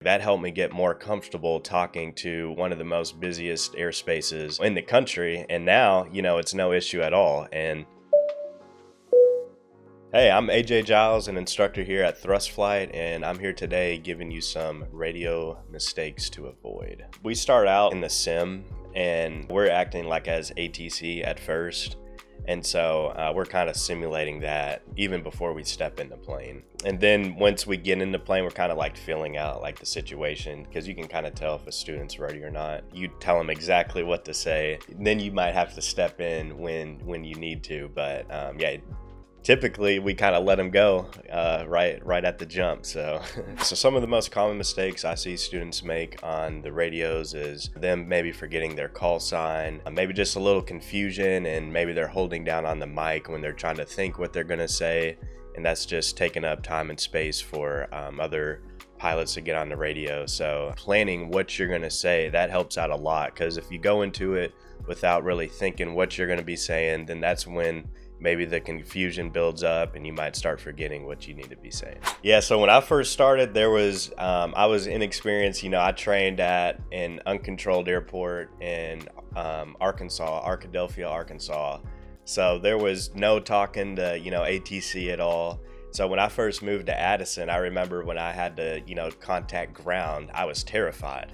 That helped me get more comfortable talking to one of the most busiest airspaces in the country. And now, it's no issue at all. And hey, I'm AJ Giles, an instructor here at Thrust Flight, and I'm here today giving you some radio mistakes to avoid. We start out in the sim, and we're acting like as ATC at first. And so we're kind of simulating that even before we step in the plane. And then once we get in the plane, we're kind of like filling out like the situation, because you can kind of tell if a student's ready or not. You tell them exactly what to say. Then you might have to step in when you need to. But yeah, typically we kind of let them go right at the jump. So some of the most common mistakes I see students make on the radios is them maybe forgetting their call sign, maybe just a little confusion, and maybe they're holding down on the mic when they're trying to think what they're going to say, and that's just taking up time and space for other pilots to get on the radio. So planning what you're going to say, that helps out a lot, because if you go into it without really thinking what you're going to be saying, then that's when maybe the confusion builds up and you might start forgetting what you need to be saying. Yeah, so when I first started, I was inexperienced. I trained at an uncontrolled airport in Arkadelphia, Arkansas. So there was no talking to, ATC at all. So when I first moved to Addison, I remember when I had to, contact ground, I was terrified.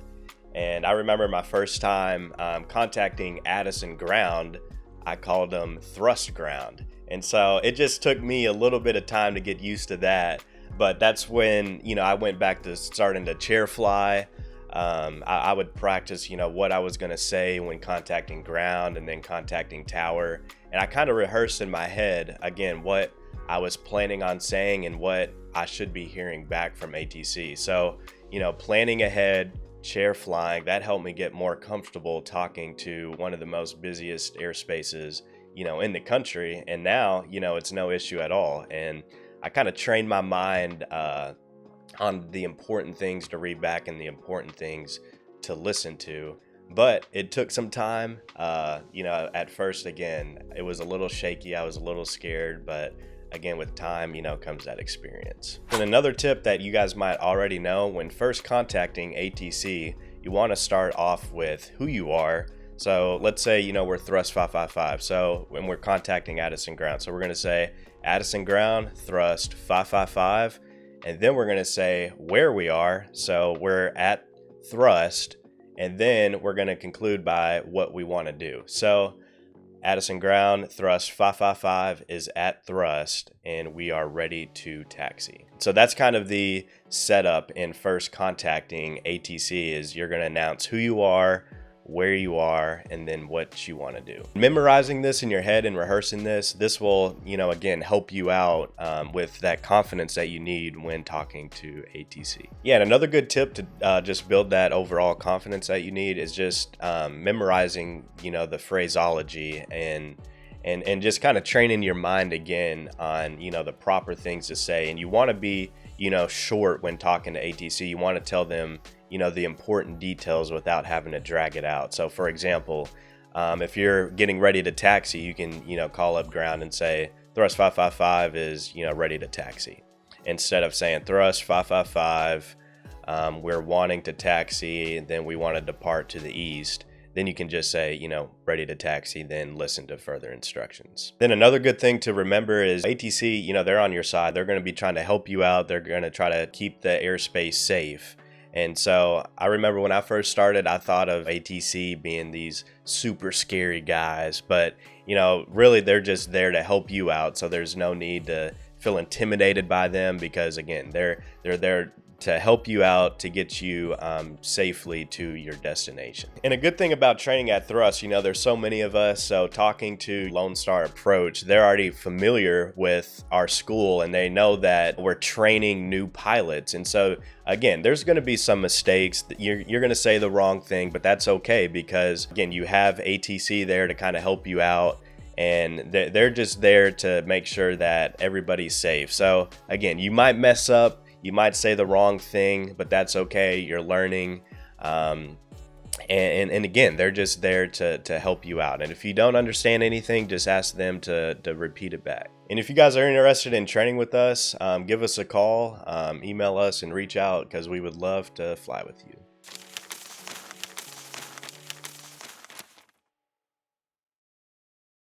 And I remember my first time contacting Addison ground, I called them thrust ground. And so it just took me a little bit of time to get used to that. But that's when, I went back to starting to chair fly. I would practice, what I was going to say when contacting ground and then contacting tower. And I kind of rehearsed in my head, again, what I was planning on saying and what I should be hearing back from ATC. So, planning ahead, chair flying, that helped me get more comfortable talking to one of the most busiest airspaces, in the country. And now, it's no issue at all. And I kind of trained my mind on the important things to read back and the important things to listen to. But it took some time. At first, again, it was a little shaky. I was a little scared, but again, with time, comes that experience. And another tip that you guys might already know, when first contacting ATC, you want to start off with who you are. So let's say, we're thrust 555. So when we're contacting Addison ground, so we're going to say Addison ground, thrust 555. And then we're going to say where we are. So we're at thrust. And then we're going to conclude by what we want to do. So Addison ground, thrust 555 is at thrust, and we are ready to taxi. So that's kind of the setup in first contacting ATC, is you're going to announce who you are, where you are, and then what you want to do. Memorizing this in your head and rehearsing this will, again, help you out with that confidence that you need when talking to ATC. Yeah, and another good tip to just build that overall confidence that you need is just memorizing, the phraseology and just kind of training your mind again on, the proper things to say. And you want to be, short when talking to ATC. You want to tell them, the important details without having to drag it out. So for example, if you're getting ready to taxi, you can, call up ground and say thrust 555 is, ready to taxi. Instead of saying thrust 555, we're wanting to taxi, and then we want to depart to the east. Then you can just say, ready to taxi, then listen to further instructions. Then another good thing to remember is ATC, they're on your side. They're going to be trying to help you out. They're going to try to keep the airspace safe. And so I remember when I first started, I thought of ATC being these super scary guys, but really they're just there to help you out. So there's no need to feel intimidated by them, because again, they're there to help you out, to get you safely to your destination. And a good thing about training at Thrust, there's so many of us, so talking to Lone Star Approach, they're already familiar with our school and they know that we're training new pilots. And so again, there's going to be some mistakes. You're going to say the wrong thing, but that's okay, because again, you have ATC there to kind of help you out. And they're just there to make sure that everybody's safe. So again, you might mess up, you might say the wrong thing, but that's okay. You're learning. And again, they're just there to help you out. And if you don't understand anything, just ask them to repeat it back. And if you guys are interested in training with us, give us a call, email us, and reach out because we would love to fly with you.